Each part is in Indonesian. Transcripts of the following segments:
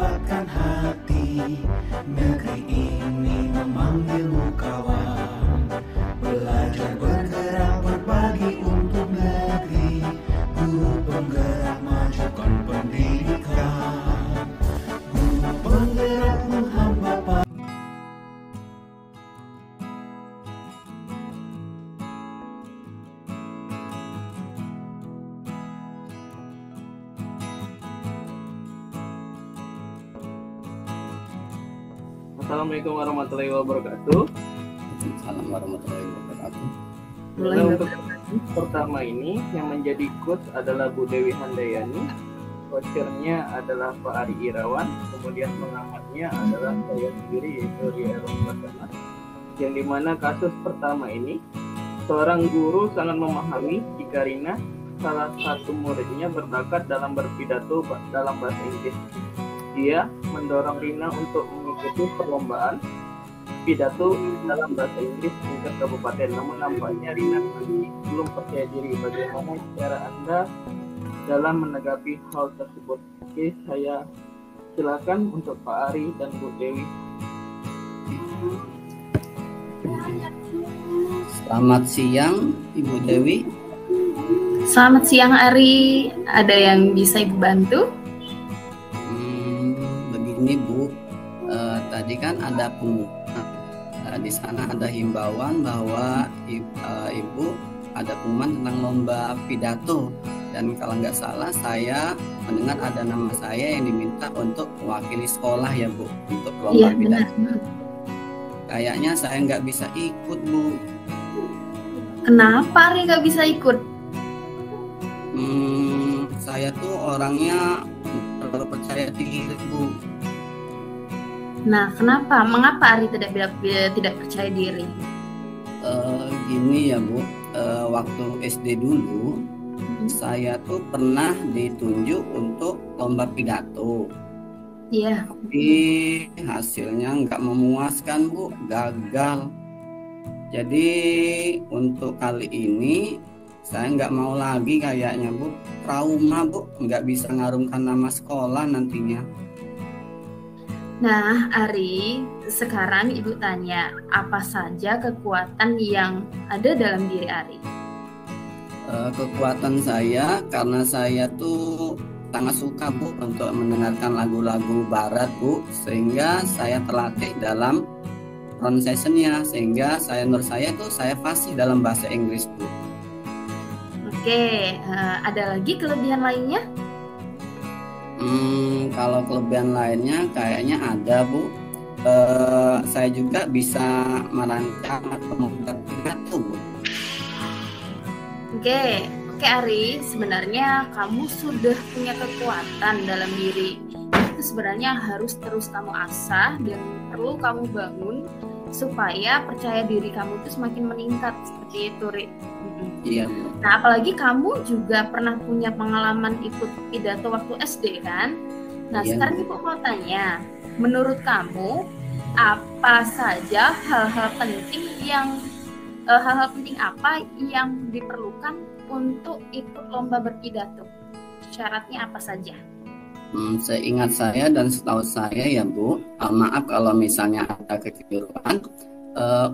kuatkan hati. Negeri ini memanggilmu kawan. Belajar bergerak berbagi untuk negeri. Guru penggerak majukan pendidikan. Guru penggerak menghamba pada Assalamualaikum warahmatullahi wabarakatuh. Assalamualaikum warahmatullahi wabarakatuh. Nah, untuk pertama ini yang menjadi coach adalah Bu Dewi Handayani, coachernya adalah Pak Ari Irawan, kemudian pengamatnya adalah saya sendiri yaitu Ria Rompasana. Yang dimana kasus pertama ini seorang guru sangat memahami jika Rina salah satu muridnya berbakat dalam berpidato dalam bahasa Inggris. Dia mendorong Rina untuk mengikuti perlombaan pidato dalam bahasa Inggris tingkat kabupaten. Namun nampaknya Rina masih belum percaya diri. Bagaimana cara Anda dalam menanggapi hal tersebut? Oke, saya silakan untuk Pak Ari dan Bu Dewi. Selamat siang Ibu Dewi. Selamat siang Ari. Ada yang bisa Ibu bantu? Begini Bu, tadi kan ada pengumuman. Di sana ada himbauan bahwa Ibu ada pengumuman tentang lomba pidato. Dan kalau nggak salah saya mendengar ada nama saya yang diminta untuk mewakili sekolah ya Bu, untuk lomba pidato. Benar. Kayaknya saya nggak bisa ikut Bu. Kenapa Ari nggak bisa ikut? Saya tuh orangnya terlalu percaya diri Bu. Nah, kenapa? Mengapa Ari tidak percaya diri? Gini ya Bu, waktu SD dulu saya tuh pernah ditunjuk untuk lomba pidato. Iya. Tapi hasilnya nggak memuaskan Bu, gagal. Jadi untuk kali ini saya nggak mau lagi kayaknya Bu, trauma Bu, nggak bisa ngarungkan nama sekolah nantinya. Nah, Ari, sekarang Ibu tanya, apa saja kekuatan yang ada dalam diri Ari? Kekuatan saya karena saya tuh sangat suka Bu untuk mendengarkan lagu-lagu barat Bu, sehingga saya terlatih dalam pronunciation-nya, sehingga menurut saya tuh saya fasih dalam bahasa Inggris Bu. Oke, ada lagi kelebihan lainnya? Kalau kelebihan lainnya kayaknya ada Bu. Saya juga bisa merancang atau membuat pidato Bu. Oke, Ari, sebenarnya kamu sudah punya kekuatan dalam diri. Itu sebenarnya harus terus kamu asah dan perlu kamu bangun supaya percaya diri kamu itu semakin meningkat seperti itu, Ri. Iya. Nah, apalagi kamu juga pernah punya pengalaman ikut pidato waktu SD kan? Nah, Iya. Sekarang Ibu mau tanya, menurut kamu apa saja hal-hal penting apa yang diperlukan untuk ikut lomba berpidato? Syaratnya apa saja? Seingat saya dan setahu saya ya Bu, maaf kalau misalnya ada kekeliruan,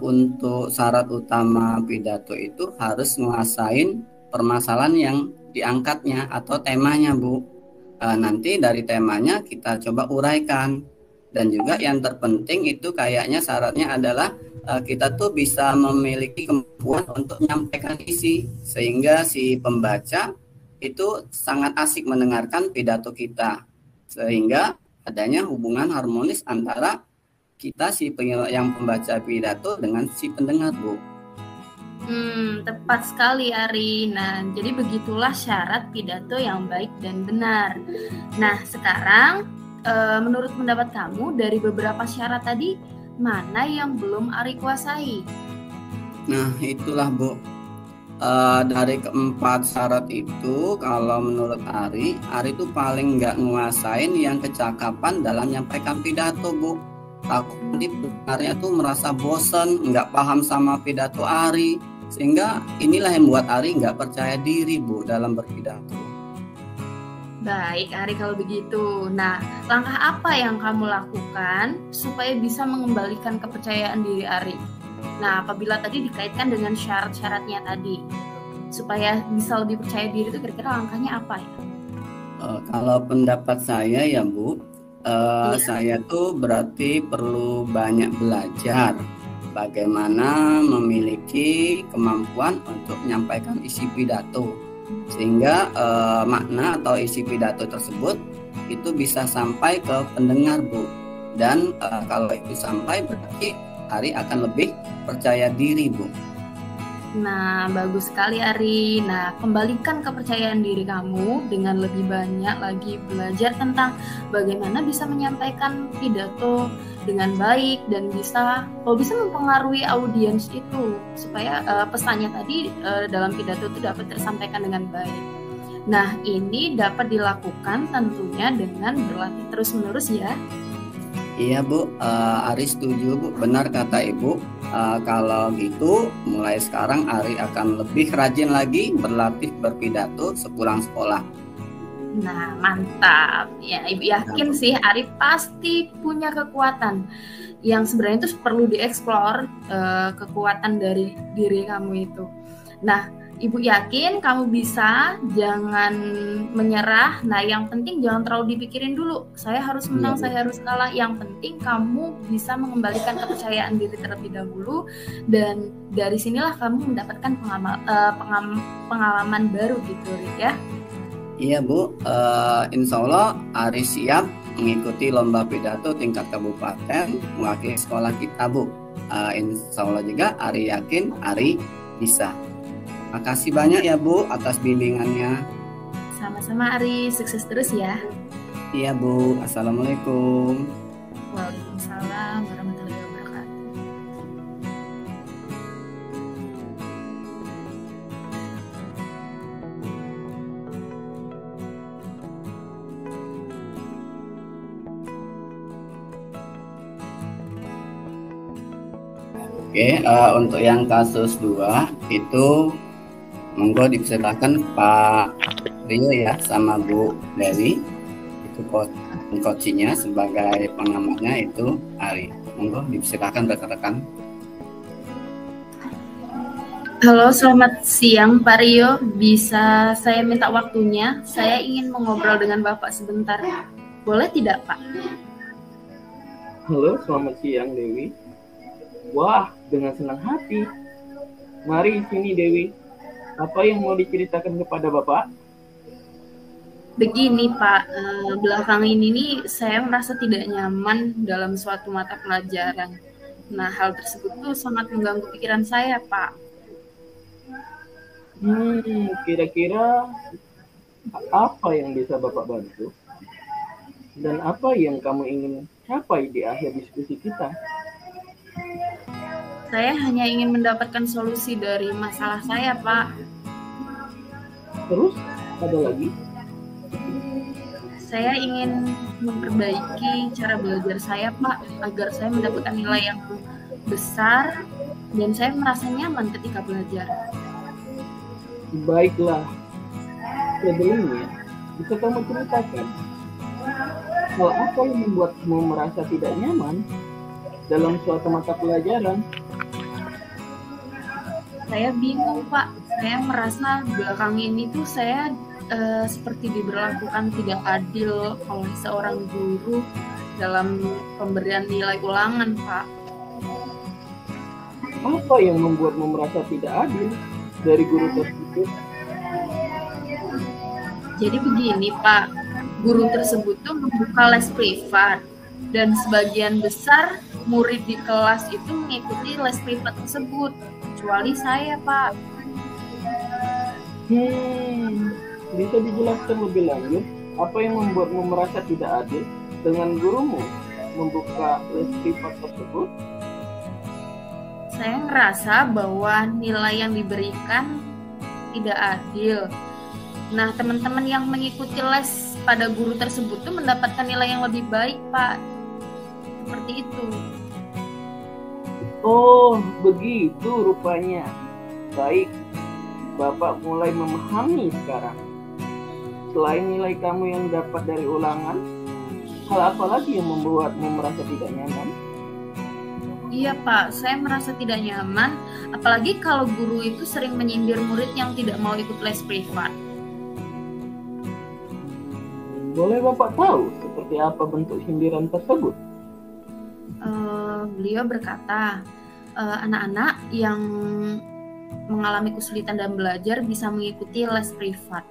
untuk syarat utama pidato itu harus menguasain permasalahan yang diangkatnya atau temanya Bu. Nanti dari temanya kita coba uraikan. Dan juga yang terpenting itu kayaknya syaratnya adalah kita tuh bisa memiliki kemampuan untuk menyampaikan isi, sehingga si pembaca itu sangat asik mendengarkan pidato kita, sehingga adanya hubungan harmonis antara kita yang pembaca pidato dengan si pendengar Bu. Tepat sekali Ari. Nah, jadi begitulah syarat pidato yang baik dan benar. Nah, sekarang menurut pendapat kamu dari beberapa syarat tadi, mana yang belum Ari kuasai? Nah, itulah Bu. Dari keempat syarat itu, kalau menurut Ari itu paling nggak nguasain yang kecakapan dalam menyampaikan pidato Bu. Takut nanti pendengarnya tuh merasa bosan, nggak paham sama pidato Ari, sehingga inilah yang membuat Ari nggak percaya diri Bu dalam berpidato. Baik, Ari, kalau begitu. Nah, langkah apa yang kamu lakukan supaya bisa mengembalikan kepercayaan diri Ari? Nah, apabila tadi dikaitkan dengan syarat-syaratnya tadi, supaya bisa lebih percaya diri itu kira-kira langkahnya apa ya? Kalau pendapat saya ya Bu, saya tuh berarti perlu banyak belajar bagaimana memiliki kemampuan untuk menyampaikan isi pidato, sehingga makna atau isi pidato tersebut itu bisa sampai ke pendengar Bu. Dan kalau itu sampai berarti Ari akan lebih percaya diri Bu. Nah, bagus sekali Ari. Nah, kembalikan kepercayaan diri kamu dengan lebih banyak lagi belajar tentang bagaimana bisa menyampaikan pidato dengan baik dan bisa mempengaruhi audiens itu supaya pesannya tadi dalam pidato itu dapat tersampaikan dengan baik. Nah, ini dapat dilakukan tentunya dengan berlatih terus-menerus ya. Iya Bu, Ari setuju Bu, benar kata Ibu. Kalau gitu mulai sekarang Ari akan lebih rajin lagi berlatih berpidato sepulang sekolah. Nah, mantap. Ya, Ibu yakin sih Ari pasti punya kekuatan yang sebenarnya itu perlu dieksplor, kekuatan dari diri kamu itu. Nah, Ibu yakin kamu bisa, jangan menyerah. Nah, yang penting jangan terlalu dipikirin dulu. Saya harus menang, saya harus kalah. Yang penting kamu bisa mengembalikan kepercayaan diri terlebih dahulu. Dan dari sinilah kamu mendapatkan pengalaman baru gitu, Rik ya. Iya Bu, insya Allah Ari siap mengikuti lomba pidato tingkat kabupaten mewakili sekolah kita Bu. Insya Allah juga Ari yakin Ari bisa. Makasih banyak ya Bu atas bimbingannya. Sama-sama Ari, sukses terus ya. Iya Bu, Assalamualaikum. Waalaikumsalam warahmatullahi wabarakatuh. Oke, untuk yang kasus 2 itu monggo dipersilakan Pak Rio ya sama Bu Dewi, itu coachnya, sebagai pengamatnya itu Ari. Monggo dipersilakan rekan-rekan. Halo, selamat siang Pak Rio. Bisa saya minta waktunya? Saya ingin mengobrol dengan Bapak sebentar. Boleh tidak Pak? Halo, selamat siang Dewi. Wah, dengan senang hati. Mari sini Dewi. Apa yang mau diceritakan kepada Bapak? Begini Pak, belakangan ini nih saya merasa tidak nyaman dalam suatu mata pelajaran. Nah, hal tersebut tuh sangat mengganggu pikiran saya Pak. Kira-kira apa yang bisa Bapak bantu? Dan apa yang kamu ingin capai di akhir diskusi kita? Saya hanya ingin mendapatkan solusi dari masalah saya, Pak. Terus, ada lagi? Saya ingin memperbaiki cara belajar saya, Pak, agar saya mendapatkan nilai yang besar dan saya merasa nyaman ketika belajar. Baiklah. Sebelumnya, bisa kamu ceritakan hal apa yang membuatmu merasa tidak nyaman dalam suatu mata pelajaran? Saya bingung Pak, saya merasa belakangan ini tuh saya seperti diberlakukan tidak adil oleh seorang guru dalam pemberian nilai ulangan Pak. Apa yang membuatmu merasa tidak adil dari guru tersebut? Jadi begini Pak, guru tersebut tuh membuka les privat dan sebagian besar murid di kelas itu mengikuti les privat tersebut, kecuali saya Pak. Bisa dijelaskan lebih lanjut apa yang membuatmu merasa tidak adil dengan gurumu membuka les privat tersebut? Saya ngerasa bahwa nilai yang diberikan tidak adil. Nah, teman-teman yang mengikuti les pada guru tersebut tuh mendapatkan nilai yang lebih baik, Pak. Seperti itu. Oh, begitu rupanya. Baik, Bapak mulai memahami sekarang. selain nilai kamu yang dapat dari ulangan, hal apa lagi yang membuatmu merasa tidak nyaman? Iya Pak, saya merasa tidak nyaman, apalagi kalau guru itu sering menyindir murid yang tidak mau ikut les privat. Boleh Bapak tahu seperti apa bentuk sindiran tersebut? Beliau berkata, anak-anak yang mengalami kesulitan dalam belajar bisa mengikuti les privat.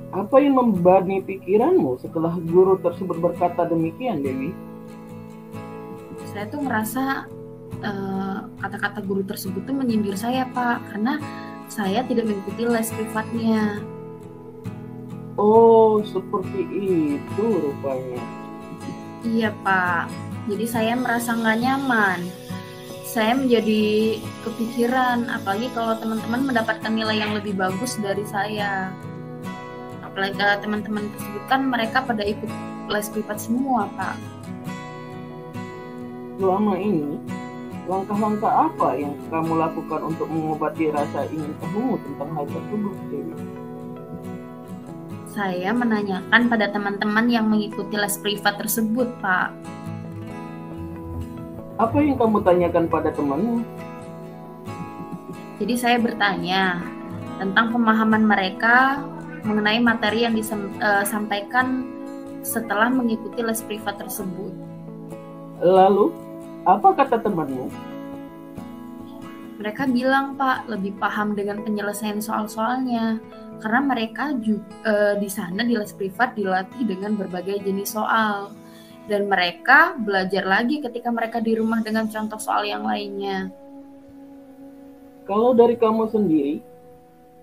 Apa yang membebani pikiranmu setelah guru tersebut berkata demikian, Dewi? Saya tuh ngerasa kata-kata guru tersebut tuh menyindir saya Pak, karena saya tidak mengikuti les privatnya. Oh, seperti itu rupanya. Iya Pak, jadi saya merasa nggak nyaman. Saya menjadi kepikiran, apalagi kalau teman-teman mendapatkan nilai yang lebih bagus dari saya. Apalagi teman-teman tersebut kan mereka pada ikut les privat semua Pak. Selama ini, langkah-langkah apa yang kamu lakukan untuk mengobati rasa ingin tahumu tentang hal tersebut, Dewi? Saya menanyakan pada teman-teman yang mengikuti les privat tersebut, Pak. Apa yang kamu tanyakan pada temanmu? Jadi saya bertanya tentang pemahaman mereka mengenai materi yang disampaikan setelah mengikuti les privat tersebut. Lalu, apa kata temanmu? Mereka bilang, Pak, lebih paham dengan penyelesaian soal-soalnya. Karena mereka juga di sana di les privat dilatih dengan berbagai jenis soal. Dan mereka belajar lagi ketika mereka di rumah dengan contoh soal yang lainnya. Kalau dari kamu sendiri,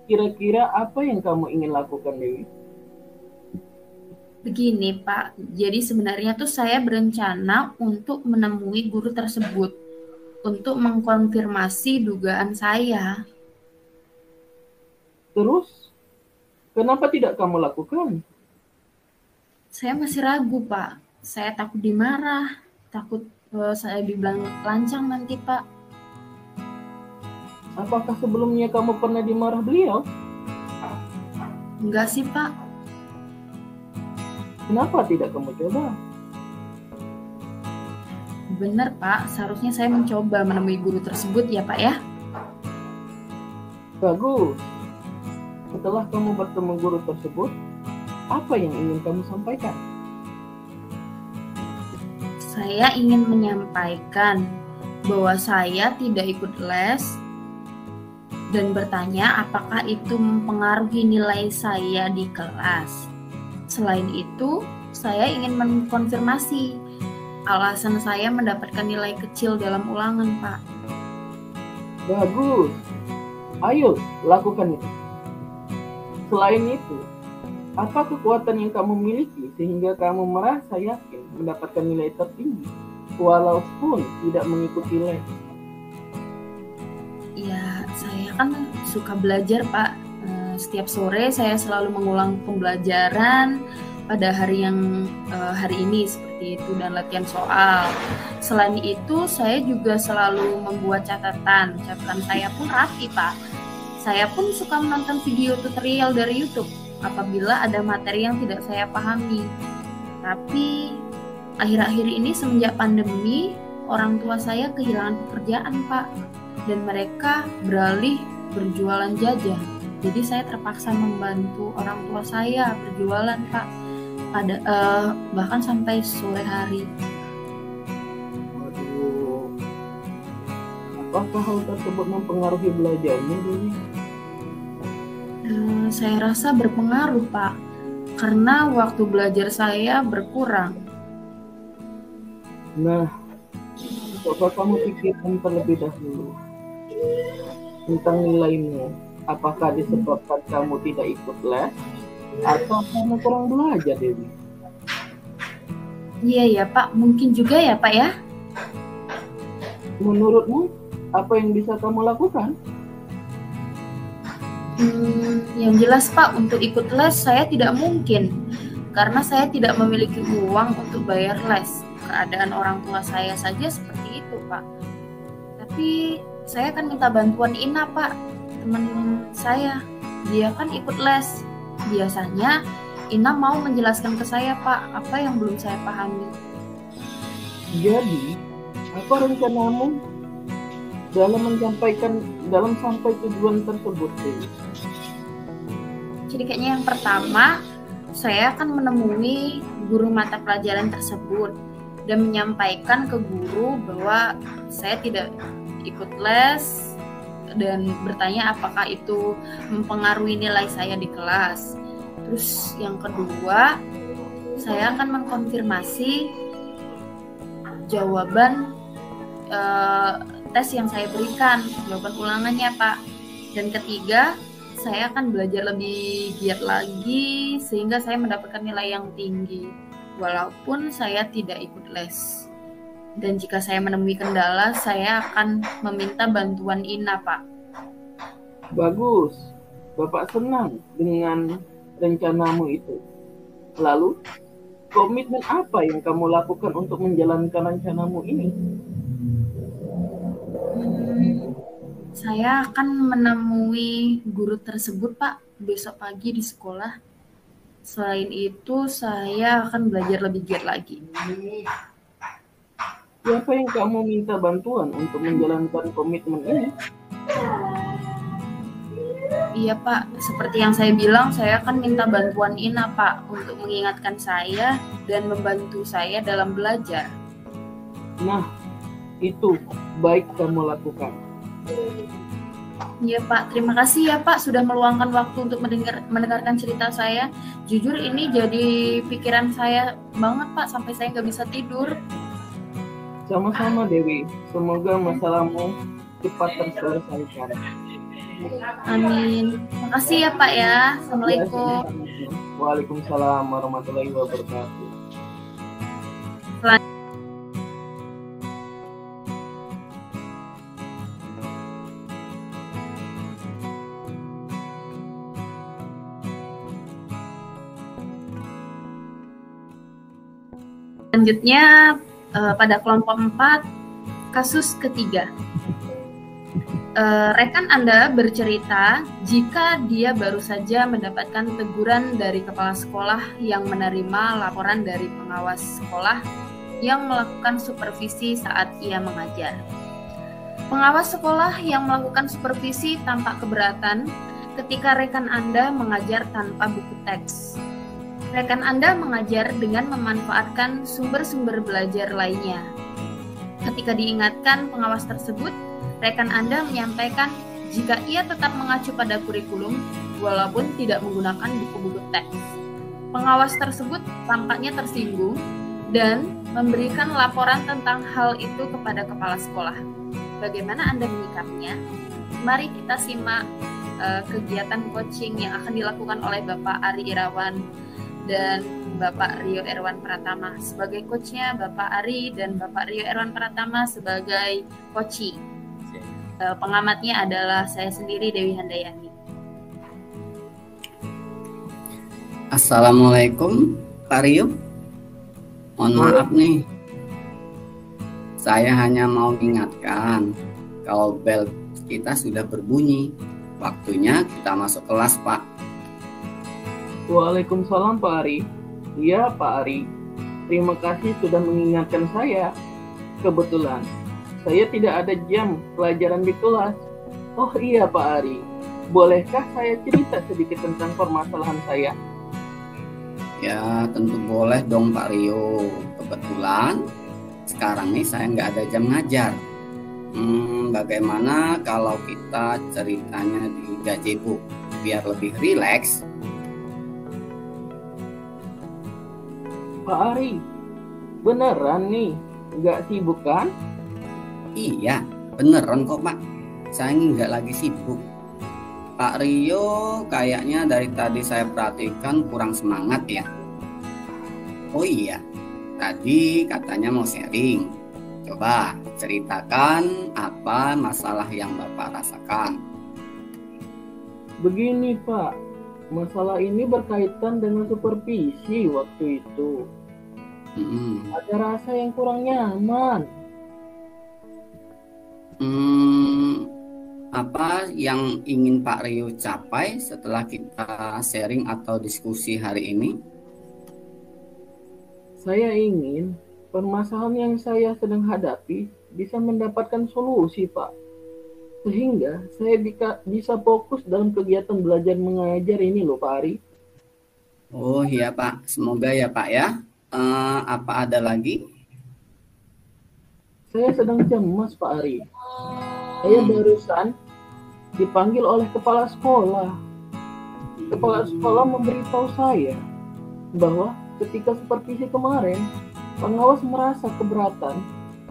kira-kira apa yang kamu ingin lakukan, Dewi? Begini Pak, jadi sebenarnya tuh saya berencana untuk menemui guru tersebut untuk mengkonfirmasi dugaan saya. Terus, kenapa tidak kamu lakukan? Saya masih ragu Pak, saya takut dimarah, takut saya dibilang lancang nanti Pak. Apakah sebelumnya kamu pernah dimarah beliau? Enggak sih Pak. Kenapa tidak kamu coba? Benar Pak, seharusnya saya mencoba menemui guru tersebut ya Pak ya. Bagus. Setelah kamu bertemu guru tersebut, apa yang ingin kamu sampaikan? Saya ingin menyampaikan bahwa saya tidak ikut les dan bertanya apakah itu mempengaruhi nilai saya di kelas. Selain itu, saya ingin mengkonfirmasi alasan saya mendapatkan nilai kecil dalam ulangan, Pak. Bagus. Ayo, lakukan itu. Selain itu, apa kekuatan yang kamu miliki sehingga kamu merasa yakin mendapatkan nilai tertinggi walaupun tidak mengikuti les? Ya, saya kan suka belajar, Pak. Setiap sore saya selalu mengulang pembelajaran pada hari ini seperti itu dan latihan soal. Selain itu, saya juga selalu membuat catatan. Catatan saya pun rapi, Pak. Saya pun suka menonton video tutorial dari YouTube apabila ada materi yang tidak saya pahami. Tapi akhir-akhir ini semenjak pandemi, orang tua saya kehilangan pekerjaan, Pak. Dan mereka beralih berjualan jajan. Jadi saya terpaksa membantu orang tua saya berjualan, Pak. Bahkan sampai sore hari. Waduh. Apakah hal tersebut mempengaruhi belajarnya, Dewi? Saya rasa berpengaruh, Pak. Karena waktu belajar saya berkurang. Nah, coba kamu pikirkan terlebih dahulu tentang nilaimu. Apakah disebabkan kamu tidak ikut les atau kamu kurang belajar, Dewi? Iya ya Pak, mungkin juga ya Pak ya. Menurutmu, apa yang bisa kamu lakukan? Yang jelas Pak, untuk ikut les saya tidak mungkin karena saya tidak memiliki uang untuk bayar les. Keadaan orang tua saya saja seperti itu Pak. Tapi saya akan minta bantuan Ina Pak, teman saya. dia kan ikut les. Biasanya Ina mau menjelaskan ke saya, Pak, apa yang belum saya pahami. Jadi, apa rencanamu dalam sampai tujuan tersebut, Dewi? Jadi kayaknya yang pertama, saya akan menemui guru mata pelajaran tersebut dan menyampaikan ke guru bahwa saya tidak ikut les dan bertanya apakah itu mempengaruhi nilai saya di kelas. Terus yang kedua, saya akan mengkonfirmasi jawaban tes yang saya berikan, jawaban ulangannya, Pak. Dan ketiga, saya akan belajar lebih giat lagi sehingga saya mendapatkan nilai yang tinggi walaupun saya tidak ikut les. Dan jika saya menemui kendala, saya akan meminta bantuan Ina, Pak. Bagus, Bapak senang dengan rencanamu itu. Lalu, komitmen apa yang kamu lakukan untuk menjalankan rencanamu ini? Saya akan menemui guru tersebut, Pak, besok pagi di sekolah. Selain itu, saya akan belajar lebih giat lagi. Siapa yang kamu minta bantuan untuk menjalankan komitmen ini? Iya, Pak, seperti yang saya bilang, saya akan minta bantuan Ina, Pak, untuk mengingatkan saya dan membantu saya dalam belajar. Nah, itu baik kamu lakukan. Iya, Pak, terima kasih ya, Pak, sudah meluangkan waktu untuk mendengarkan cerita saya. Jujur ini jadi pikiran saya banget, Pak, sampai saya nggak bisa tidur. Sama-sama, Dewi. Semoga masalahmu cepat terselesaikan. Amin. Makasih ya, Pak ya. Assalamualaikum. Waalaikumsalam warahmatullahi wabarakatuh. Selanjutnya pada kelompok 4, kasus ketiga. Rekan Anda bercerita jika dia baru saja mendapatkan teguran dari kepala sekolah yang menerima laporan dari pengawas sekolah yang melakukan supervisi saat ia mengajar. Pengawas sekolah yang melakukan supervisi tampak keberatan ketika rekan Anda mengajar tanpa buku teks. Rekan Anda mengajar dengan memanfaatkan sumber-sumber belajar lainnya. Ketika diingatkan pengawas tersebut, rekan Anda menyampaikan jika ia tetap mengacu pada kurikulum walaupun tidak menggunakan buku-buku teks. Pengawas tersebut tampaknya tersinggung dan memberikan laporan tentang hal itu kepada kepala sekolah. Bagaimana Anda menyikapinya? Mari kita simak kegiatan coaching yang akan dilakukan oleh Bapak Ari Irawan dan Bapak Rio Erwan Pratama sebagai coachnya, Bapak Ari dan Bapak Rio Erwan Pratama sebagai coachee. Pengamatnya adalah saya sendiri, Dewi Handayani. Assalamualaikum Pak Rio. Mohon maaf nih, saya hanya mau ingatkan kalau bel kita sudah berbunyi. Waktunya kita masuk kelas, Pak. Waalaikumsalam Pak Ari. Iya Pak Ari, terima kasih sudah mengingatkan saya. Kebetulan saya tidak ada jam pelajaran di kelas. Oh iya Pak Ari, bolehkah saya cerita sedikit tentang permasalahan saya? Ya tentu boleh dong Pak Rio. Kebetulan sekarang nih saya nggak ada jam ngajar. Bagaimana kalau kita ceritanya di gazebo biar lebih rileks? Pak Ari, beneran nih, nggak sibuk kan? Iya, beneran kok Pak. Saya nggak lagi sibuk. Pak Rio kayaknya dari tadi saya perhatikan kurang semangat ya. Oh iya, tadi katanya mau sharing. Coba ceritakan apa masalah yang Bapak rasakan. Begini Pak, masalah ini berkaitan dengan supervisi waktu itu. Ada rasa yang kurang nyaman. apa yang ingin Pak Rio capai setelah kita sharing atau diskusi hari ini? Saya ingin permasalahan yang saya sedang hadapi bisa mendapatkan solusi, Pak. Sehingga saya bisa fokus dalam kegiatan belajar mengajar ini loh, Pak Ari. Oh iya Pak, semoga ya Pak ya. Apa ada lagi? Saya sedang cemas, Pak Ari. Saya barusan dipanggil oleh kepala sekolah. Kepala sekolah memberitahu saya bahwa ketika supervisi kemarin, pengawas merasa keberatan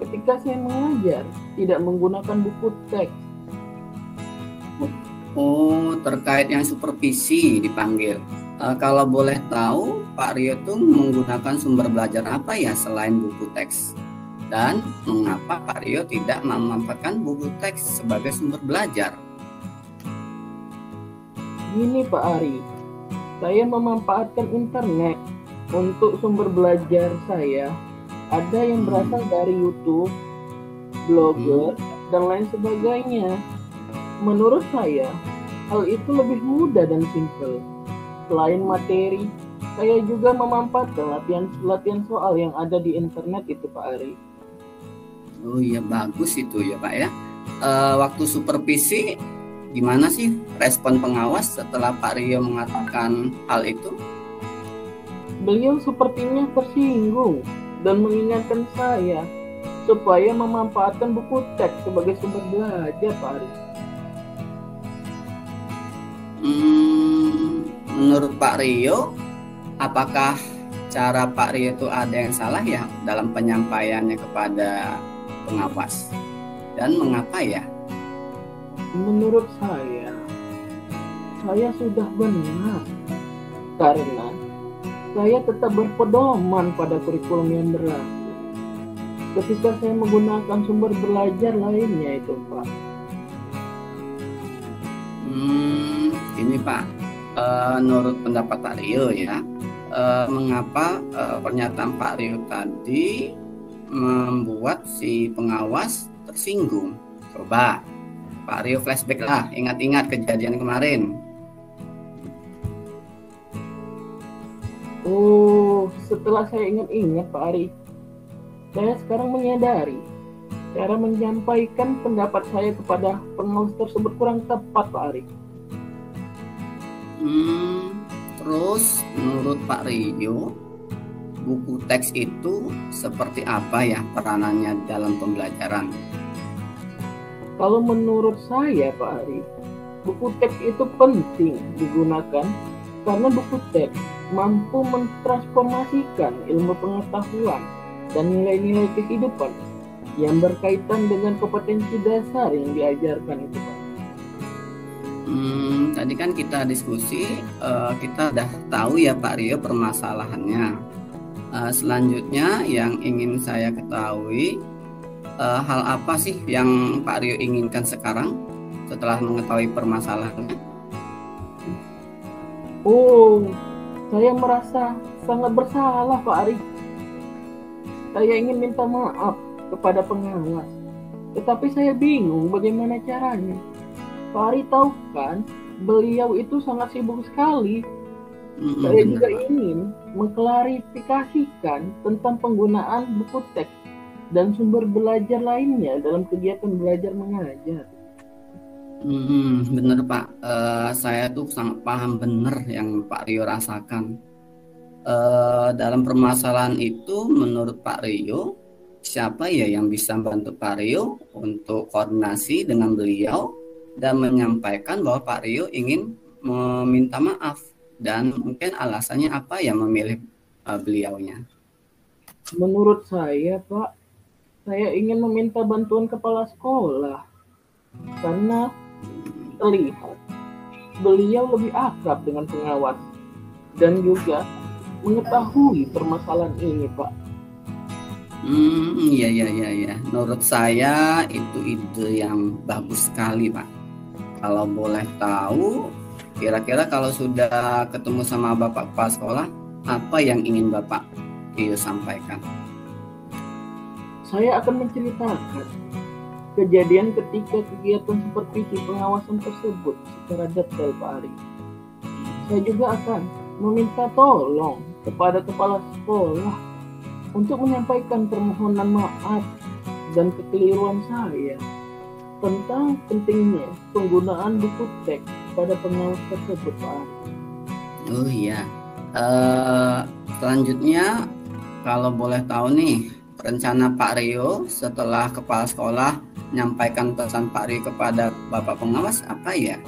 ketika saya mengajar tidak menggunakan buku teks. Oh, terkait yang supervisi dipanggil. Kalau boleh tahu, Pak Rio itu menggunakan sumber belajar apa ya selain buku teks? Dan mengapa Pak Rio tidak memanfaatkan buku teks sebagai sumber belajar? Gini Pak Ari, saya memanfaatkan internet untuk sumber belajar saya. Ada yang berasal dari YouTube, blogger, dan lain sebagainya. Menurut saya, hal itu lebih mudah dan simpel. Selain materi, saya juga memanfaatkan latihan soal yang ada di internet itu Pak Ari. Oh iya, bagus itu ya Pak ya. Waktu supervisi gimana sih respon pengawas setelah Pak Rio mengatakan hal itu? Beliau sepertinya tersinggung dan mengingatkan saya supaya memanfaatkan buku teks sebagai sumber belajar Pak Ari. Menurut Pak Rio, apakah cara Pak Rio itu ada yang salah ya dalam penyampaiannya kepada pengawas? Dan mengapa ya? Menurut saya sudah benar karena saya tetap berpedoman pada kurikulum yang berlaku. Ketika saya menggunakan sumber belajar lainnya itu Pak. Ini Pak, menurut pendapat Pak Rio ya, mengapa pernyataan Pak Rio tadi membuat si pengawas tersinggung? Coba Pak Rio flashback lah, ingat-ingat kejadian kemarin. Oh, setelah saya ingat-ingat Pak Ari, saya sekarang menyadari cara menyampaikan pendapat saya kepada pengawas tersebut kurang tepat Pak Ari. Terus menurut Pak Rio, buku teks itu seperti apa ya peranannya dalam pembelajaran? Kalau menurut saya Pak Ari, buku teks itu penting digunakan karena buku teks mampu mentransformasikan ilmu pengetahuan dan nilai-nilai kehidupan yang berkaitan dengan kompetensi dasar yang diajarkan itu Pak. Tadi kan kita diskusi, kita udah tahu ya Pak Rio permasalahannya. Selanjutnya yang ingin saya ketahui, hal apa sih yang Pak Rio inginkan sekarang setelah mengetahui permasalahannya? Oh, saya merasa sangat bersalah Pak Ari. Saya ingin minta maaf kepada pengawas, tetapi saya bingung bagaimana caranya. Pak Ari tahu kan, beliau itu sangat sibuk sekali. Saya juga ingin mengklarifikasikan tentang penggunaan buku teks dan sumber belajar lainnya dalam kegiatan belajar mengajar. Bener Pak, saya tuh sangat paham bener yang Pak Rio rasakan. Dalam permasalahan itu menurut Pak Rio, siapa ya yang bisa membantu Pak Rio untuk koordinasi dengan beliau dan menyampaikan bahwa Pak Rio ingin meminta maaf dan mungkin alasannya apa ya memilih beliaunya? Menurut saya Pak, saya ingin meminta bantuan kepala sekolah karena terlihat beliau lebih akrab dengan pengawas dan juga mengetahui permasalahan ini Pak. Iya. Menurut saya itu ide yang bagus sekali Pak. Kalau boleh tahu, kira-kira kalau sudah ketemu sama Bapak Kepala Sekolah, apa yang ingin Bapak Rio sampaikan? Saya akan menceritakan kejadian ketika kegiatan supervisi pengawasan tersebut secara detail, Pak Ari. Saya juga akan meminta tolong kepada kepala sekolah untuk menyampaikan permohonan maaf dan kekeliruan saya tentang pentingnya penggunaan buku teks pada pengawas tersebut, Pak Ari. Oh iya. Selanjutnya, kalau boleh tahu nih, rencana Pak Rio setelah kepala sekolah menyampaikan pesan Pak Rio kepada Bapak pengawas apa ya?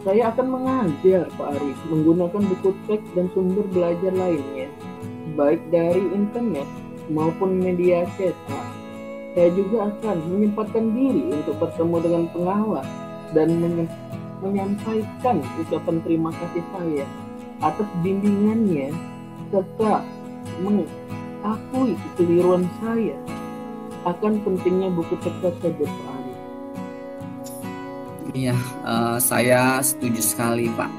Saya akan mengajar, Pak Ari, menggunakan buku teks dan sumber belajar lainnya, baik dari internet maupun media cetak. Saya juga akan menyempatkan diri untuk bertemu dengan pengawas dan menyampaikan ucapan terima kasih saya atas bimbingannya serta mengakui kekeliruan saya akan pentingnya buku teks tersebut, Pak Ari. Iya, saya setuju sekali Pak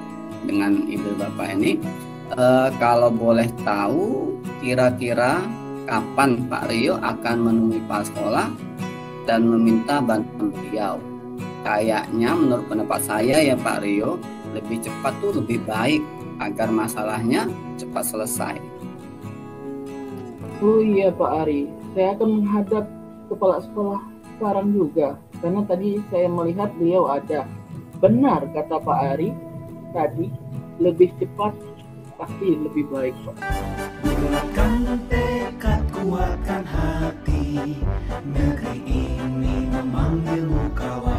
dengan ide Bapak ini. Kalau boleh tahu, kira-kira kapan Pak Rio akan menemui Pak Sekolah dan meminta bantuan beliau? Kayaknya menurut pendapat saya ya Pak Rio, lebih cepat tuh lebih baik agar masalahnya cepat selesai. Oh iya Pak Ari, saya akan menghadap kepala sekolah sekarang juga, karena tadi saya melihat beliau ada. Benar kata Pak Ari, tadi lebih cepat pasti lebih baik, Pak. Bulatkan tekad, kuatkan hati, negeri ini memanggilmu kawan.